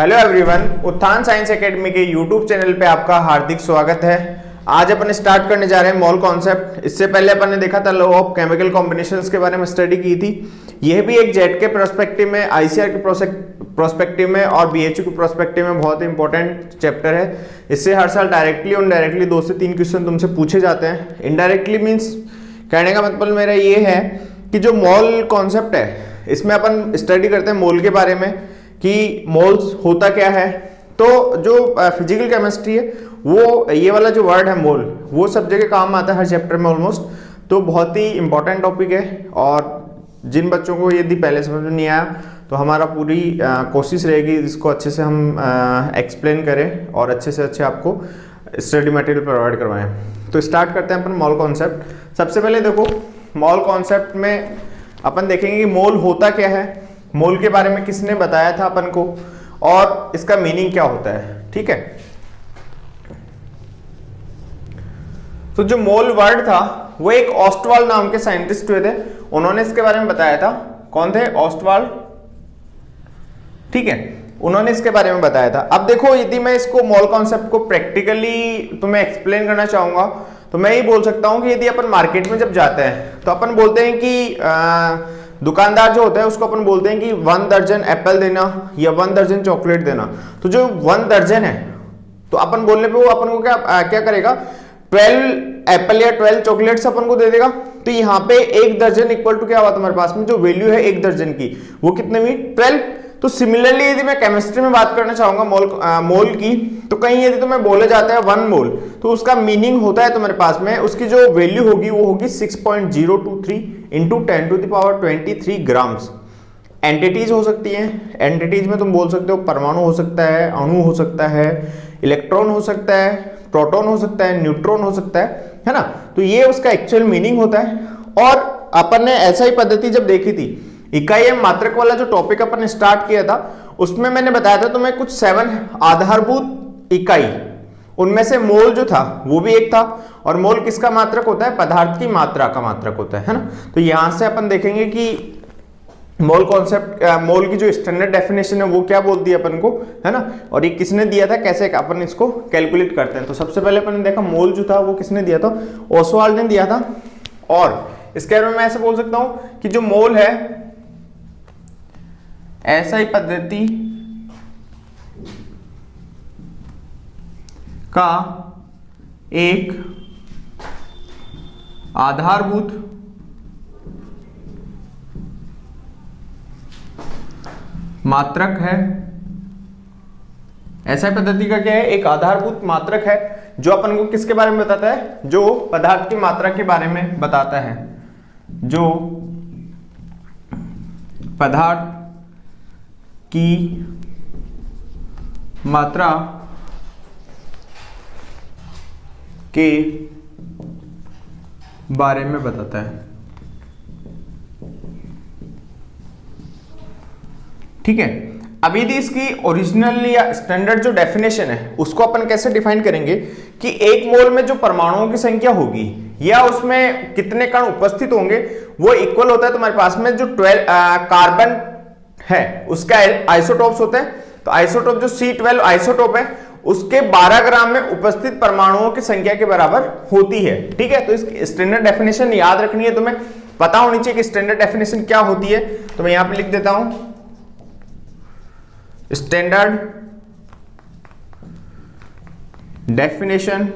Hello everyone, उत्थान science academy के YouTube channel पे आपका हार्दिक स्वागत है। आज अपन स्टार्ट करने जा रहे हैं मोल कॉन्सेप्ट। इससे पहले अपन ने देखा था लॉ ऑफ केमिकल कॉम्बिनेशंस के बारे में स्टडी की थी। यह भी एक जेट के प्रोस्पेक्टिव में, आईसीआर के प्रोस्पेक्टिव में और बीएचयू के प्रोस्पेक्टिव में बहुत इंपॉर्टेंट चैप्टर है। इससे हर साल डायरेक्टली और इनडायरेक्टली 2 से 3 क्वेश्चन तुमसे पूछे जाते हैं। इनडायरेक्टली मीन्स कहने का मतलब मेरा ये है कि जो मोल कॉन्सेप्ट है इसमें अपन स्टडी करते हैं मोल के बारे में कि मोल्स होता क्या है। तो जो फिजिकल केमिस्ट्री है वो ये वाला जो वर्ड है मोल, वो सब जगह काम आता है हर चैप्टर में ऑलमोस्ट। तो बहुत ही इंपॉर्टेंट टॉपिक है और जिन बच्चों को यदि पहले समझ में नहीं आया तो हमारा पूरी कोशिश रहेगी इसको अच्छे से हम एक्सप्लेन करें और अच्छे से अच्छे आपको स्टडी मटेरियल प्रोवाइड करवाएं। तो स्टार्ट करते हैं अपन मोल कॉन्सेप्ट। सबसे पहले देखो, मोल कॉन्सेप्ट में अपन देखेंगे कि मोल होता क्या है, मोल के बारे में किसने बताया था अपन को और इसका मीनिंग क्या होता है। ठीक है, तो जो मोल वर्ड था वो एक ऑस्टवाल्ड नाम के साइंटिस्ट हुए थे, उन्होंने इसके बारे में बताया था। कौन थे? ऑस्टवाल्ड। ठीक है, उन्होंने इसके बारे में बताया था। अब देखो, यदि मैं इसको मोल कॉन्सेप्ट को प्रैक्टिकली तुम्हें एक्सप्लेन करना चाहूंगा तो मैं ये बोल सकता हूं कि यदि अपन मार्केट में जब जाते हैं तो अपन बोलते हैं कि दुकानदार जो होता है उसको अपन बोलते हैं कि 1 दर्जन एप्पल देना या 1 दर्जन चॉकलेट देना। तो जो 1 दर्जन है तो अपन बोलने पे वो अपन को क्या करेगा, 12 एप्पल या 12 चॉकलेट्स अपन को दे देगा। तो यहाँ पे 1 दर्जन इक्वल टू क्या हुआ तुम्हारे पास में, जो वैल्यू है 1 दर्जन की वो कितने हुई, 12। तो सिमिलरली यदि मैं केमिस्ट्री में बात करना चाहूंगा मोल की, तो कहीं यदि तुम्हें बोले जाता है 1 मोल तो उसका मीनिंग होता है तुम्हारे पास में उसकी जो वैल्यू होगी वो होगी 6.023 इंटू 10⁻23 ग्राम्स। एंटिटीज हो सकती हैं, एंटिटीज में तुम बोल सकते हो परमाणु हो सकता है, अणु हो सकता है, इलेक्ट्रॉन हो सकता है, प्रोटॉन हो सकता है, न्यूट्रॉन हो सकता है ना। तो ये उसका एक्चुअल मीनिंग होता है। और अपन ने ऐसा ही पद्धति जब देखी थी, इकाई एवं मात्रक वाला जो टॉपिक अपन ने स्टार्ट किया था उसमें मैंने बताया था तुम्हें कुछ 7 आधारभूत इकाई, उनमें से मोल जो था वो भी एक था। और मोल किसका मात्रक होता है? पदार्थ की मात्रा का मात्रक होता है ना। तो यहां से अपन देखेंगे कि मोल कॉन्सेप्ट, मोल की जो स्टैंडर्ड डेफिनेशन है वो क्या बोलती है अपन को, है ना। और ये किसने दिया था, कैसे अपन इसको कैलकुलेट करते हैं। तो सबसे पहले अपन ने देखा मोल जो था वो किसने दिया था, ओसवाल्ड ने दिया था। और इसके बारे में मैं ऐसे बोल सकता हूं कि जो मोल है ऐसा ही पद्धति का एक आधारभूत मात्रक है। ऐसा पद्धति का क्या है, एक आधारभूत मात्रक है जो अपन को किसके बारे में बताता है, जो पदार्थ की मात्रा के बारे में बताता है, जो पदार्थ की मात्रा के बारे में बताता है। ठीक है, अब यदि इसकी ओरिजिनल या स्टैंडर्ड जो डेफिनेशन है उसको अपन कैसे डिफाइन करेंगे कि एक मोल में जो परमाणुओं की संख्या होगी या उसमें कितने कण उपस्थित होंगे वो इक्वल होता है तुम्हारे पास में जो 12 कार्बन है उसका आइसोटोप्स होते हैं। तो आइसोटोप जो C12 आइसोटोप है उसके 12 ग्राम में उपस्थित परमाणुओं की संख्या के बराबर होती है। ठीक है, तो इसकी स्टैंडर्ड डेफिनेशन याद रखनी है, तुम्हें पता होनी चाहिए कि स्टैंडर्ड डेफिनेशन क्या होती है। तो मैं यहां पे लिख देता हूं स्टैंडर्ड डेफिनेशन,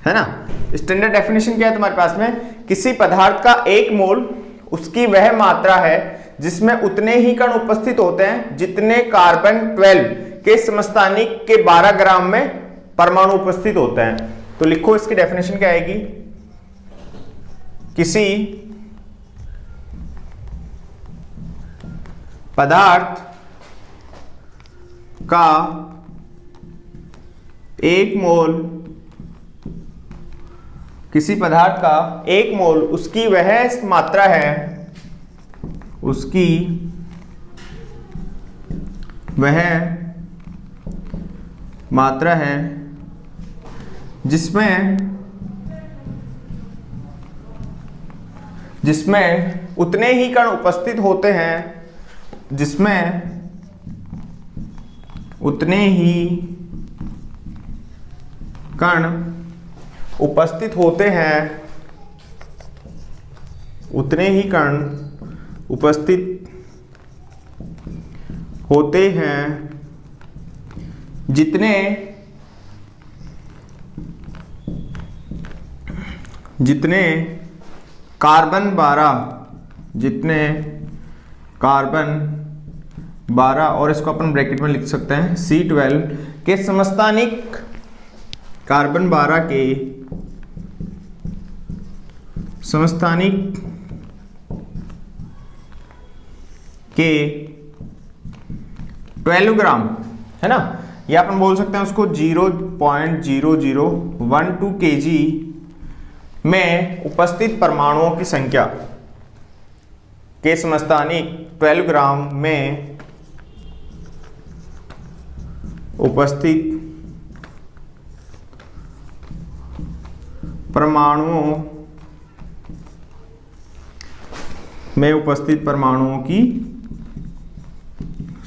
है ना। स्टैंडर्ड डेफिनेशन क्या है तुम्हारे पास में, किसी पदार्थ का एक मोल उसकी वह मात्रा है जिसमें उतने ही कण उपस्थित होते हैं जितने कार्बन 12 के समस्थानिक के 12 ग्राम में परमाणु उपस्थित होते हैं। तो लिखो इसकी डेफिनेशन क्या आएगी, किसी पदार्थ का एक मोल, किसी पदार्थ का एक मोल उसकी वह मात्रा है, उसकी वह मात्रा है जिसमें जिसमें उतने ही कण उपस्थित होते हैं जिसमें उतने ही कण उपस्थित होते हैं, उतने ही कण उपस्थित होते हैं जितने कार्बन 12 और इसको अपन ब्रैकेट में लिख सकते हैं C12 के समस्थानिक कार्बन 12 के समस्थानिक के 12 ग्राम है ना, या अपन बोल सकते हैं उसको 0.0012 kg में उपस्थित परमाणुओं की संख्या के समस्थानिक 12 ग्राम में उपस्थित परमाणुओं की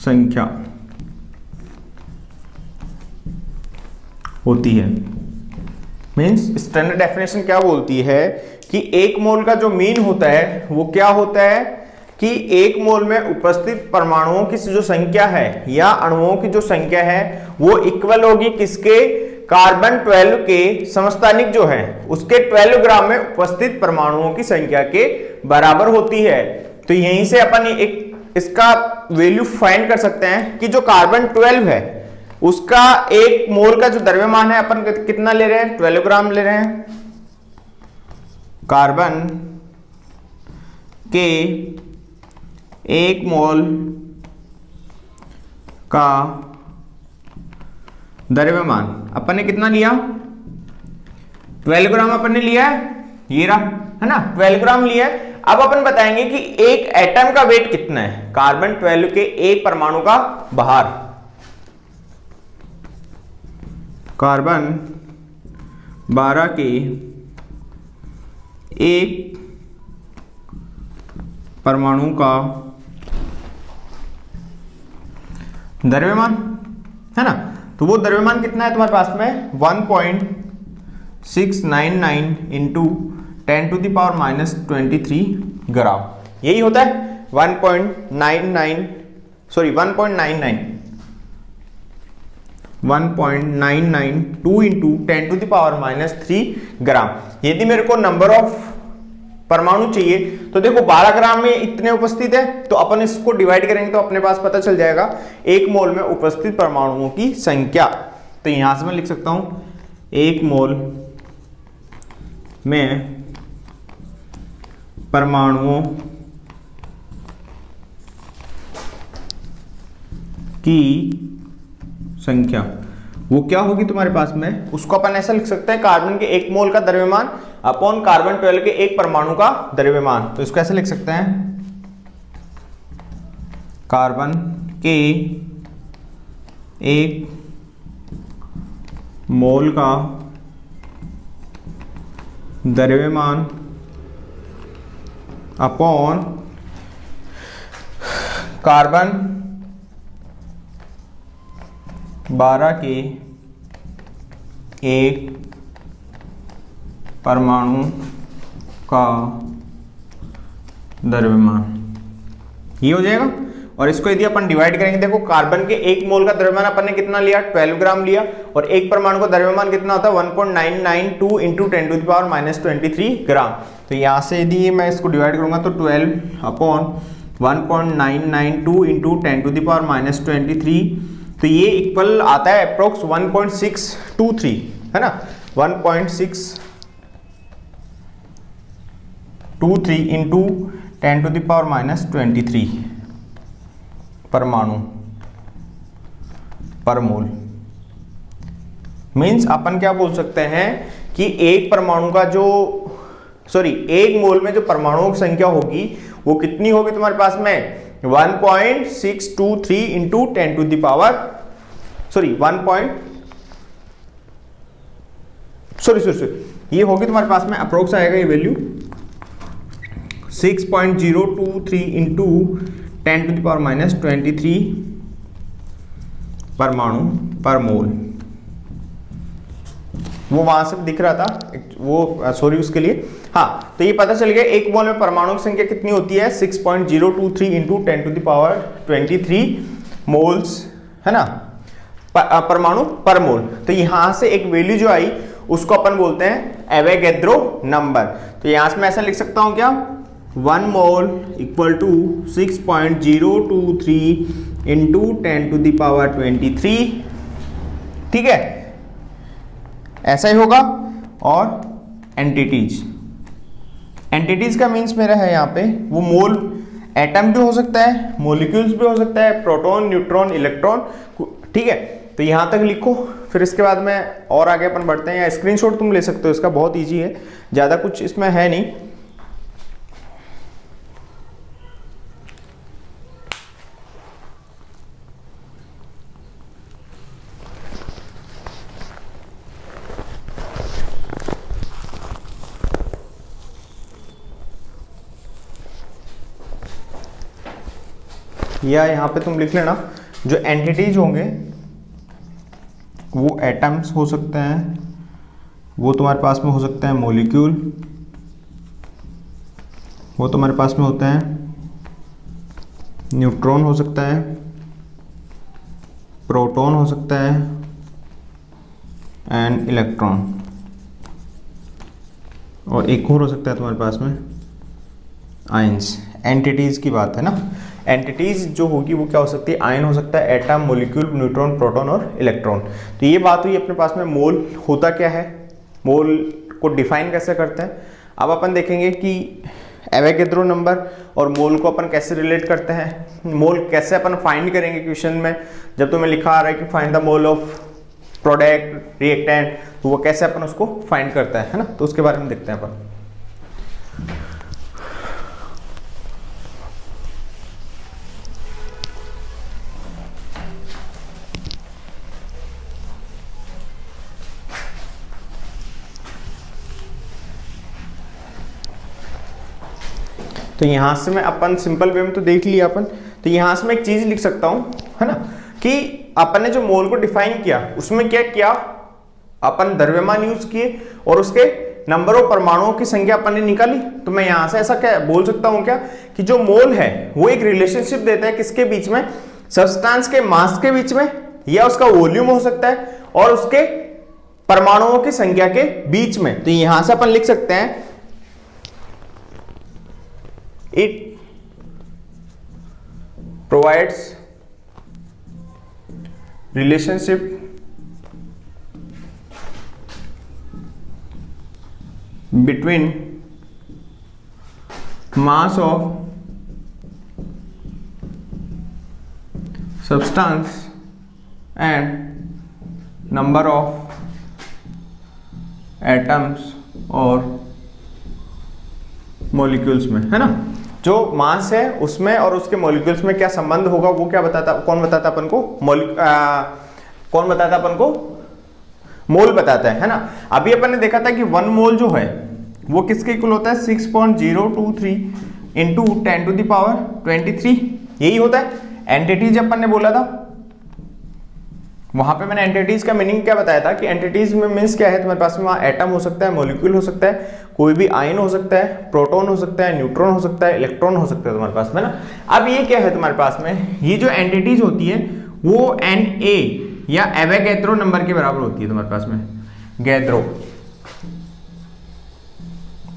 संख्या होती है। मीन्स स्टैंडर्ड डेफिनेशन क्या बोलती है कि एक मोल का जो मीन होता है वो क्या होता है कि एक मोल में उपस्थित परमाणुओं की जो संख्या है या अणुओं की जो संख्या है वो इक्वल होगी किसके, कार्बन 12 के समस्थानिक जो है उसके 12 ग्राम में उपस्थित परमाणुओं की संख्या के बराबर होती है। तो यहीं से अपन एक इसका वैल्यू फाइंड कर सकते हैं कि जो कार्बन 12 है उसका एक मोल का जो द्रव्यमान है अपन कितना ले रहे हैं, 12 ग्राम ले रहे हैं। कार्बन के एक मोल का द्रव्यमान अपन ने कितना लिया, 12 ग्राम अपन ने लिया है, ये रहा है ना, 12 ग्राम लिया है। अब अपन बताएंगे कि एक एटम का वेट कितना है, कार्बन 12 के एक परमाणु का भार, कार्बन 12 के एक परमाणु का द्रव्यमान है ना। तो वो द्रव्यमान कितना है तुम्हारे पास में 1.699 इंटू 10⁻⁻23 ग्राम, यही होता है 1.992 इंटू 10⁻³ ग्राम। यदि मेरे को नंबर ऑफ परमाणु चाहिए तो देखो 12 ग्राम में इतने उपस्थित है तो अपन इसको डिवाइड करेंगे तो अपने पास पता चल जाएगा एक मोल में उपस्थित परमाणुओं की संख्या। तो यहां से मैं लिख सकता हूं एक मोल में परमाणुओं की संख्या वो क्या होगी तुम्हारे पास में, उसको अपन ऐसा लिख सकते हैं कार्बन के एक मोल का द्रव्यमान अपॉन कार्बन 12 के एक परमाणु का द्रव्यमान। तो इसको ऐसे लिख सकते हैं कार्बन के एक मोल का द्रव्यमान अपॉन कार्बन 12 के एक परमाणु का द्रव्यमान, ये हो जाएगा। और इसको यदि अपन डिवाइड करेंगे, देखो कार्बन के एक मोल का द्रव्यमान अपन ने कितना लिया, 12 ग्राम लिया, और एक परमाणु का द्रव्यमान कितना होता है 1.992 इंटू 10⁻⁻23 ग्राम। तो यहां से यदि मैं इसको डिवाइड करूंगा तो 12 अपॉन 1.992 इंटू 10⁻⁻23, तो ये इक्वल आता है अप्रोक्स 1.623 है ना, 1.623 इंटू 10⁻⁻23 परमाणु पर मोल। मीन्स अपन क्या बोल सकते हैं कि एक परमाणु का जो एक मोल में जो परमाणुओं की संख्या होगी वो कितनी होगी तुम्हारे पास में 1.623 इंटू 10 ये होगी तुम्हारे पास में अप्रोक्स आएगा ये वैल्यू 6.023 इंटू 10⁻⁻23 परमाणु पर मोल, वो वहां से दिख रहा था वो, सॉरी उसके लिए। हाँ, तो ये पता चल गया एक मोल में परमाणु की संख्या कितनी होती है 6.023 इंटू 10⁻23 मोल्स, है ना, परमाणु पर मोल। तो यहां से एक वैल्यू जो आई उसको अपन बोलते हैं एवोगैड्रो नंबर। तो यहां से मैं ऐसा लिख सकता हूं क्या, 1 मोल इक्वल टू 6.023 इंटू 10⁻23, ठीक है, ऐसा ही होगा। और एंटिटीज का मीन्स मेरा है यहाँ पे वो मोल, एटम भी हो सकता है, मॉलिक्यूल्स भी हो सकता है, प्रोटॉन, न्यूट्रॉन, इलेक्ट्रॉन, ठीक है। तो यहाँ तक लिखो, फिर इसके बाद में और आगे अपन बढ़ते हैं, या स्क्रीनशॉट तुम ले सकते हो इसका, बहुत इजी है, ज़्यादा कुछ इसमें है नहीं। या यहाँ पे तुम लिख लेना, जो एंटिटीज होंगे वो एटम्स हो सकते हैं, वो तुम्हारे पास में हो सकते हैं मॉलिक्यूल, वो तुम्हारे पास में होते हैं न्यूट्रॉन हो सकता है, प्रोटॉन हो सकता है एंड इलेक्ट्रॉन, और एक और हो सकता है तुम्हारे पास में आयंस। एंटिटीज की बात है ना, एंटिटीज जो होगी वो क्या हो सकती है, आयन हो सकता है, एटम, मॉलिक्यूल, न्यूट्रॉन, प्रोटॉन और इलेक्ट्रॉन। तो ये बात हुई अपने पास में मोल होता क्या है, मोल को डिफाइन कैसे करते हैं। अब अपन देखेंगे कि एवोगैड्रो नंबर और मोल को अपन कैसे रिलेट करते हैं, मोल कैसे अपन फाइंड करेंगे क्वेश्चन में, जब तुम्हें लिखा आ रहा है कि find the mole of product reactant, तो वो कैसे अपन उसको फाइंड करता है ना, तो उसके बारे में देखते हैं अपन। तो यहां से मैं अपन सिंपल वे में तो देख लिया अपन, तो यहां से मैं एक चीज लिख सकता हूं, है ना, कि अपन ने जो मोल को डिफाइन किया उसमें क्या किया, अपन द्रव्यमान यूज किए और उसके नंबर ऑफ परमाणुओं की संख्या अपन ने निकाली। तो मैं यहां से ऐसा क्या बोल सकता हूं क्या, कि जो मोल है वो एक रिलेशनशिप देता है किसके बीच में, सब्सटेंस के मास के बीच में, या उसका वॉल्यूम हो सकता है और उसके परमाणुओं की संख्या के बीच में। तो यहां से अपन लिख सकते हैं it provides relationship between mass of substance and number of atoms और मॉलिक्यूल्स में, है ना। जो मास है उसमें और उसके मॉलिक्यूल्स में क्या संबंध होगा वो क्या बताता, कौन बताता अपन को, कौन बताता अपन को, मोल बताता है ना। अभी अपन ने देखा था कि 1 मोल जो है वो किसके इक्वल होता है 6.023 इंटू 10⁻23, यही होता है। एंटिटीज अपन ने बोला था, वहां पे मैंने एंटिटीज का मीनिंग क्या बताया था कि एंटिटीज में मीन्स क्या है, तुम्हारे पास में वहां एटम हो सकता है, मॉलिक्यूल हो सकता है, कोई भी आयन हो सकता है, प्रोटॉन हो सकता है, न्यूट्रॉन हो सकता है, इलेक्ट्रॉन हो सकता है तुम्हारे पास में ना। अब ये क्या है तुम्हारे पास में, ये जो एंटिटीज होती है वो Na या एवोगैड्रो नंबर के बराबर होती है तुम्हारे पास में, गैड्रो,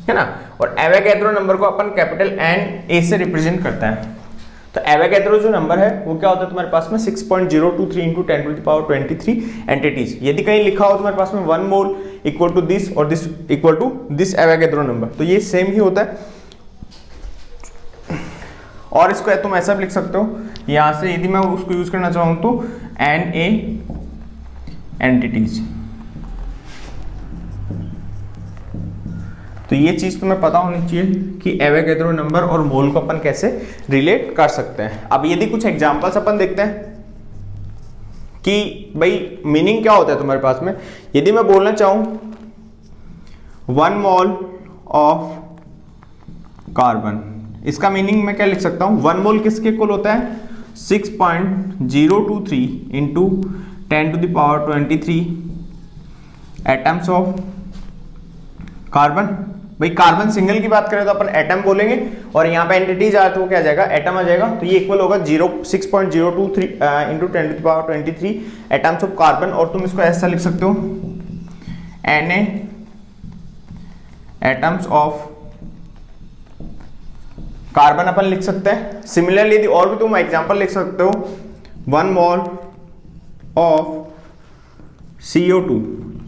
है ना। और एवोगैड्रो नंबर को अपन कैपिटल Na से रिप्रेजेंट करता है। तो एवोगैड्रो जो नंबर है वो क्या होता है तुम्हारे पास में 6.023 इंटू 10⁻23 एंटिटीज। यदि कहीं लिखा हो तुम्हारे पास में 1 मोल इक्वल टू दिस और this equal to this Avogadro number, तो ये सेम ही होता है। और इसको तुम ऐसा भी लिख सकते हो, यहां से यदि मैं उसको यूज करना चाहूं तो Na एंटिटीज। तो ये चीज तुम्हें पता होनी चाहिए कि एवोगैड्रो नंबर और मोल को अपन कैसे रिलेट कर सकते हैं। अब यदि कुछ एग्जांपल्स अपन देखते हैं कि भाई मीनिंग क्या होता है तुम्हारे पास में। यदि मैं बोलना चाहूं 1 मोल ऑफ कार्बन, इसका मीनिंग मैं क्या लिख सकता हूं, 1 मोल किसके इक्वल होता है 6.023 इंटू 10⁻23 एटम्स ऑफ कार्बन। भाई कार्बन सिंगल की बात करें तो अपन एटम बोलेंगे, और यहाँ पे एंटिटीज आए तो क्या आ जाएगा, एटम आ जाएगा। तो ये इक्वल होगा 6.023 इंटू 10⁻23 एटम्स ऑफ कार्बन, और तुम इसको ऐसा लिख सकते हो Na एटम्स ऑफ कार्बन अपन लिख सकते हैं। सिमिलरली यदि और भी तुम एग्जांपल लिख सकते हो, 1 मोल ऑफ CO2।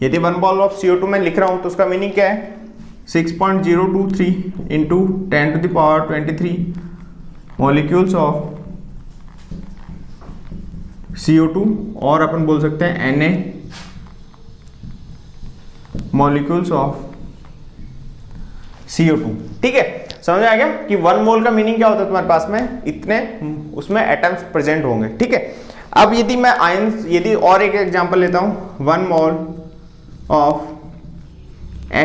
यदि 1 मोल ऑफ CO2 मैं लिख रहा हूं तो उसका मीनिंग क्या है, 6.023 इंटू 10⁻23 मॉलिक्यूल्स ऑफ CO2, और अपन बोल सकते हैं Na मॉलिक्यूल्स ऑफ CO2। ठीक है, समझ आ गया कि 1 मोल का मीनिंग क्या होता है तुम्हारे पास में, इतने उसमें एटम्स प्रेजेंट होंगे। ठीक है, अब यदि मैं आयंस, यदि और एक एग्जांपल लेता हूं, 1 मोल ऑफ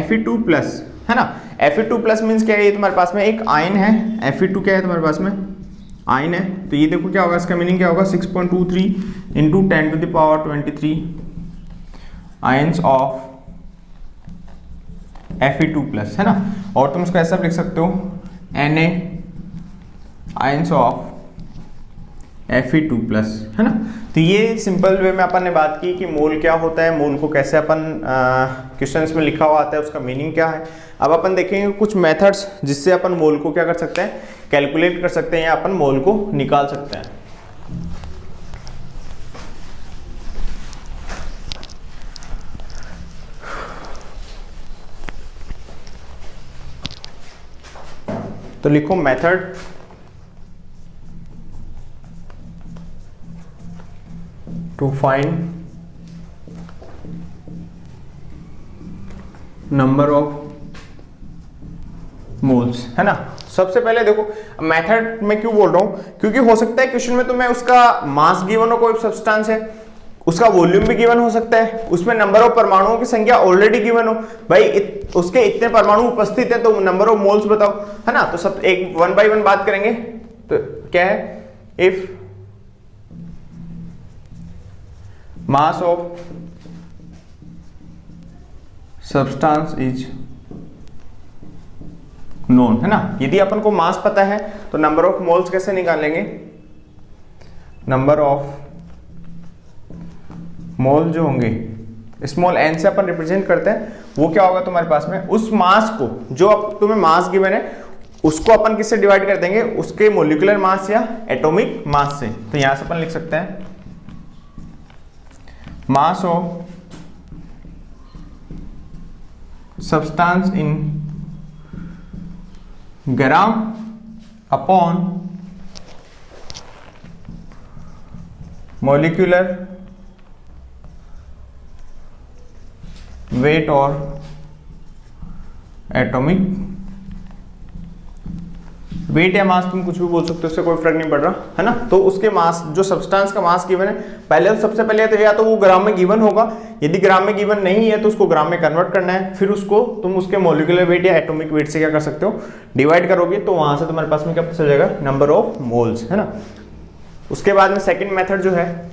Fe2 प्लस, है ना। Fe2 प्लस मीन्स क्या है, ये तुम्हारे पास में एक आयन है। Fe2 क्या है तुम्हारे पास में, आयन है। तो ये देखो क्या होगा, इसका मीनिंग क्या होगा, 6.23 into 10⁻23 ions of Fe2 plus, है ना। और तुम इसको ऐसा लिख सकते हो Na ions of Fe2 plus, है ना। तो ये सिंपल वे में अपन ने बात की कि मोल क्या होता है, मोल को कैसे अपन क्वेश्चंस में लिखा हुआ आता है, उसका मीनिंग क्या है। अब अपन देखेंगे कुछ मेथड्स जिससे अपन मोल को क्या कर सकते हैं, कैलकुलेट कर सकते हैं, या अपन मोल को निकाल सकते हैं। तो लिखो method to find number of moles, है ना। सबसे पहले देखो मेथड में क्यों बोल रहा हूं, क्योंकि हो सकता है क्वेश्चन में तुम्हें उसका मास गिवन हो, कोई सब्सटेंस है, उसका वॉल्यूम भी गिवन हो सकता है, उसमें नंबर ऑफ परमाणुओं की संख्या ऑलरेडी गिवन हो, भाई उसके इतने परमाणु उपस्थित हैं तो नंबर ऑफ मोल्स बताओ, है ना। तो सब एक 1 बाय 1 बात करेंगे। तो क्या है, if mass of substance is known, है ना। यदि अपन को मास पता है तो नंबर ऑफ मोल्स कैसे निकालेंगे, नंबर ऑफ मोल जो होंगे स्मॉल n से अपन रिप्रेजेंट करते हैं, वो क्या होगा तुम्हारे पास में, उस मास को जो अब तुम्हें मास गिवन है उसको अपन किससे डिवाइड कर देंगे, उसके मोलिकुलर मास या एटॉमिक मास से। तो यहां से अपन लिख सकते हैं mass of substance in gram upon molecular weight और एटॉमिक वेट या मास, तुम कुछ भी बोल सकते हो, उससे कोई फर्क नहीं पड़ रहा, है ना। तो उसके मास, जो सब्सटेंस का मास गिवन है, पहले सबसे पहले तो या तो वो ग्राम में गिवन होगा, यदि ग्राम में गिवन नहीं है तो उसको ग्राम में कन्वर्ट करना है, फिर उसको तुम उसके मोलिकुलर वेट या एटॉमिक वेट से क्या कर सकते हो, डिवाइड करोगे, तो वहां से तुम्हारे पास में क्या पता चल जाएगा, नंबर ऑफ मोल्स, है ना। उसके बाद में सेकेंड मेथड जो है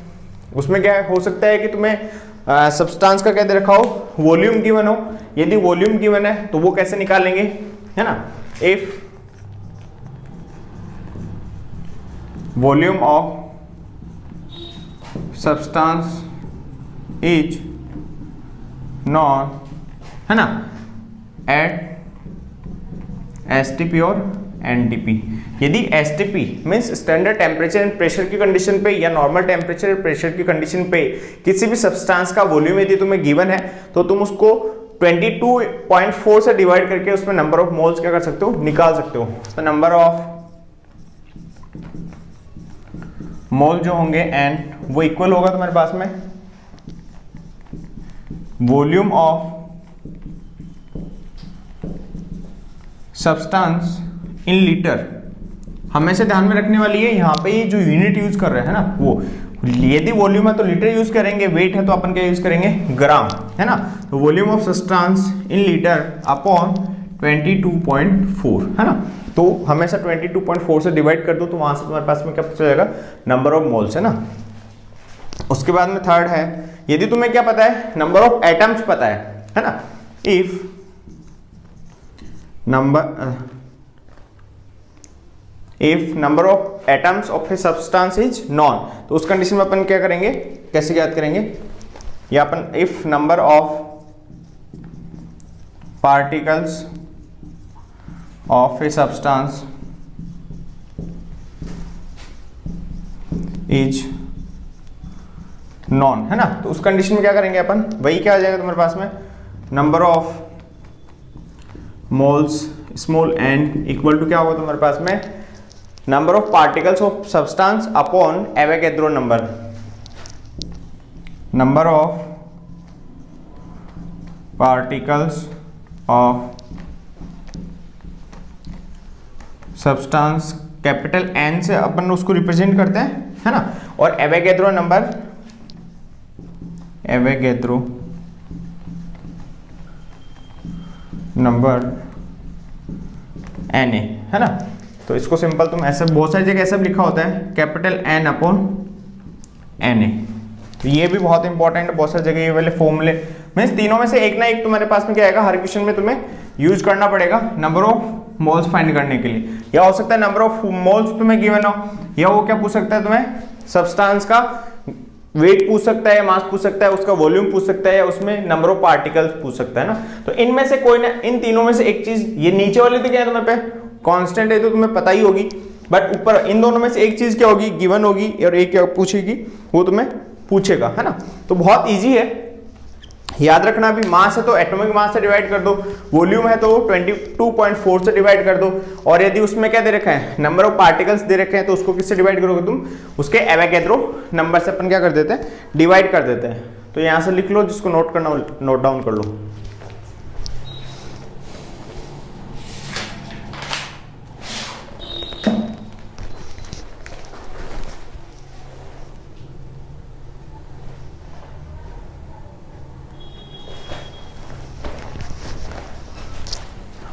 उसमें क्या हो सकता है कि तुम्हें सब्सटेंस का क्या दे रखा हो, वॉल्यूम गिवन हो। यदि वॉल्यूम गिवन है तो वो कैसे निकालेंगे, है ना। If volume of substance is known, है ना, एट एसटीपी और एनटीपी। यदि STP means standard temperature and pressure की कंडीशन पे या नॉर्मल टेम्परेचर एंड प्रेशर की कंडीशन पे किसी भी सब्सटेंस का वॉल्यूम यदि तुम्हें गिवन है तो तुम उसको 22.4 से डिवाइड करके उसमें नंबर ऑफ मोल्स क्या कर सकते हो, निकाल सकते हो। तो नंबर ऑफ मोल जो होंगे एंड वो इक्वल होगा तुम्हारे पास में volume of substance in litre. हमेशा ध्यान में रखने वाली है यहाँ पे ये जो यूनिट यूज कर रहे हैं ना, वो यदि वॉल्यूम है तो लीटर यूज करेंगे, वेट है तो अपन क्या यूज करेंगे, ग्राम, है ना। तो volume of substance in litre upon 22.4, है ना। तो हमेशा 22.4 से डिवाइड कर दो तो वहां से तुम्हारे पास में क्या पता चलेगा, नंबर ऑफ मोल्स, है ना। उसके बाद में थर्ड है, यदि तुम्हें क्या पता है, नंबर ऑफ एटम्स पता है ना। If number of atoms of a substance is non, तो उस कंडीशन में अपन क्या करेंगे, कैसे याद करेंगे, या अपन if number of particles of a substance is known, है ना। तो उस कंडीशन में क्या करेंगे अपन, वही क्या आ जाएगा तुम्हारे पास में, number of moles small n equal to क्या होगा तुम्हारे पास में, number of particles of substance upon Avogadro number, number of particles of substance capital N से अपन उसको रिप्रेजेंट करते हैं, है ना। और Avogadro number, Avogadro number Na, है ना। तो इसको सिंपल तुम ऐसे बहुत सारी जगह ऐसे भी लिखा होता है, कैपिटल N अपॉन Na। तो ये भी बहुत इंपॉर्टेंट है, बहुत सारी जगह ये वाले फॉर्मूले मीन्स तीनों में से एक ना एक तुम्हारे पास में क्या आएगा, हर क्वेश्चन में तुम्हें यूज करना पड़ेगा नंबर ऑफ मोल्स फाइंड करने के लिए। या हो सकता है नंबर ऑफ मोल्स तुम्हें गिवन हो, या वो क्या पूछ सकता है तुम्हें, सब्सटेंस का वेट पूछ सकता है, मास पूछ सकता है, उसका वॉल्यूम पूछ सकता है, या उसमें नंबर ऑफ पार्टिकल्स पूछ सकता है ना। तो इनमें से कोई ना, इन तीनों में से एक चीज, ये नीचे वाली तो क्या है तुम्हें पे कांस्टेंट है तो तुम्हें पता ही होगी, बट ऊपर इन दोनों में से एक चीज क्या होगी, गिवन होगी, और एक क्या पूछेगी, वो तुम्हें पूछेगा, है ना। तो बहुत ईजी है, याद रखना। भी मास है तो एटॉमिक मास से डिवाइड कर दो, वॉल्यूम है तो 22.4 से डिवाइड कर दो, और यदि उसमें क्या दे रखा है, नंबर ऑफ पार्टिकल्स दे रखे हैं, तो उसको किससे डिवाइड करोगे तुम, उसके एवोगैड्रो नंबर से अपन क्या कर देते हैं, डिवाइड कर देते हैं। तो यहां से लिख लो, जिसको नोट करना नोट डाउन कर लो।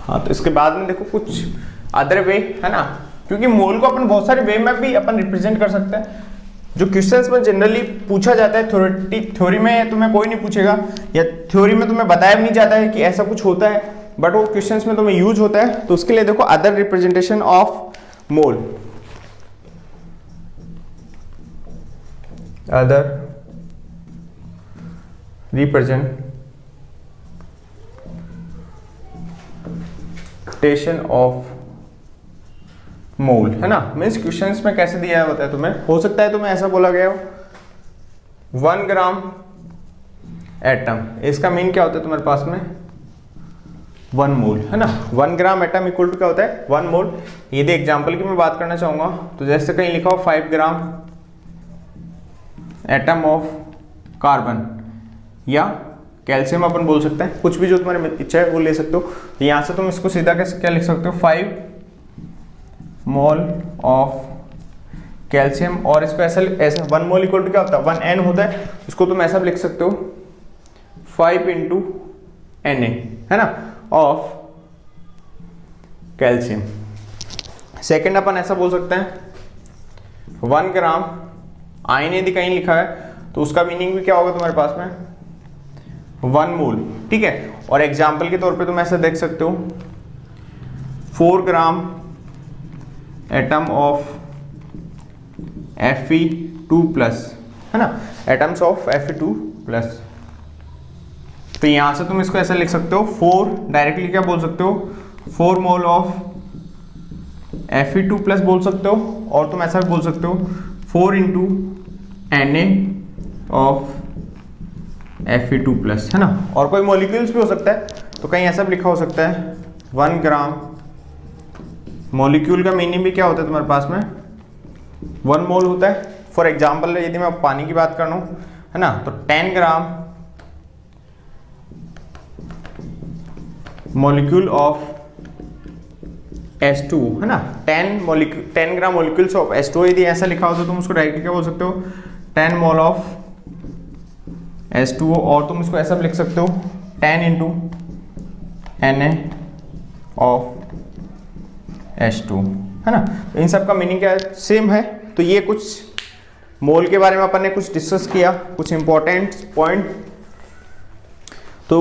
हाँ, तो इसके बाद में देखो कुछ अदर वे, है ना, क्योंकि मोल को अपन बहुत सारे वे में भी अपन रिप्रेजेंट कर सकते हैं। जो क्वेश्चंस में जनरली पूछा जाता है, थ्योरी में तुम्हें कोई नहीं पूछेगा, या थ्योरी में तुम्हें बताया भी नहीं जाता है कि ऐसा कुछ होता है, बट वो क्वेश्चंस में तुम्हें यूज होता है। तो उसके लिए देखो other representation of mole, other representation of mole, है ना। मीन्स क्वेश्चंस में कैसे दिया होता है तुम्हें, हो सकता है तुम्हें ऐसा बोला गया हो 1 ग्राम एटम, इसका मीन क्या होता है तुम्हारे पास में 1 मोल, है ना। 1 ग्राम एटम इक्वल टू क्या होता है 1 मोल। यदि एग्जांपल की मैं बात करना चाहूंगा तो जैसे कहीं लिखा हो 5 ग्राम एटम ऑफ कार्बन या कैल्शियम अपन बोल सकते हैं, कुछ भी जो तुम्हारी इच्छा है वो ले सकते हो। तो यहां से तुम इसको सीधा कैसे क्या लिख सकते हो 5 मोल ऑफ कैल्शियम, और इसको ऐसा 1 मोल इक्वल टू क्या होता है 1 n होता है, इसको तुम ऐसा भी लिख सकते हो 5 इंटू Na, है ना, ऑफ कैल्शियम। सेकेंड अपन ऐसा बोल सकते हैं 1 ग्राम आयन यदि कहीं लिखा है तो उसका मीनिंग भी क्या होगा तुम्हारे पास में 1 मोल, ठीक है। और एग्जाम्पल के तौर पे तुम ऐसे देख सकते हो 4 ग्राम एटम ऑफ Fe2+, है ना, एटम्स ऑफ Fe2+। तो यहां से तुम इसको ऐसे लिख सकते हो 4 डायरेक्टली क्या बोल सकते हो 4 मोल ऑफ Fe2+ बोल सकते हो, और तुम ऐसा भी बोल सकते हो 4 इंटू Na ऑफ Fe2+, है ना। और कोई मॉलिक्यूल्स भी हो सकता है, तो कहीं ऐसा भी लिखा हो सकता है 1 ग्राम, मॉलिक्यूल का मीनिंग भी क्या होता है तुम्हारे पास में 1 मोल होता है। फॉर एग्जाम्पल यदि मैं पानी की बात कर लूं, है ना, तो 10 ग्राम मॉलिक्यूल ऑफ H2, है ना, 10 ग्राम मॉलिक्यूल्स ऑफ H2 यदि ऐसा लिखा हो तो तुम उसको डायरेक्टली क्या बोल सकते हो 10 मोल ऑफ H2O, और तुम इसको ऐसा भी लिख सकते हो 10 इंटू Na ऑफ H2, है ना। इन सब का मीनिंग क्या है, सेम है। तो ये कुछ मोल के बारे में अपन ने कुछ डिस्कस किया, कुछ इंपॉर्टेंट पॉइंट। तो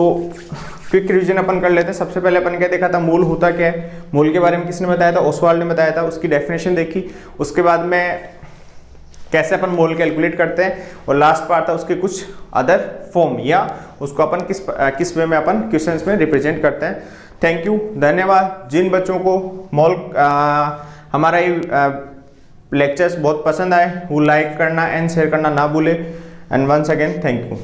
क्विक रिवीजन अपन कर लेते हैं। सबसे पहले अपन क्या देखा था, मोल होता क्या है, मोल के बारे में किसने बताया था, ओसवाल्ड ने बताया था, उसकी डेफिनेशन देखी। उसके बाद में कैसे अपन मोल कैलकुलेट करते हैं, और लास्ट पार्ट था उसके कुछ अदर फॉर्म, या उसको अपन किस वे में अपन क्वेश्चंस में रिप्रेजेंट करते हैं। थैंक यू, धन्यवाद। जिन बच्चों को मोल हमारा ये लेक्चर्स बहुत पसंद आए, वो लाइक करना एंड शेयर करना ना भूले। And once again thank you.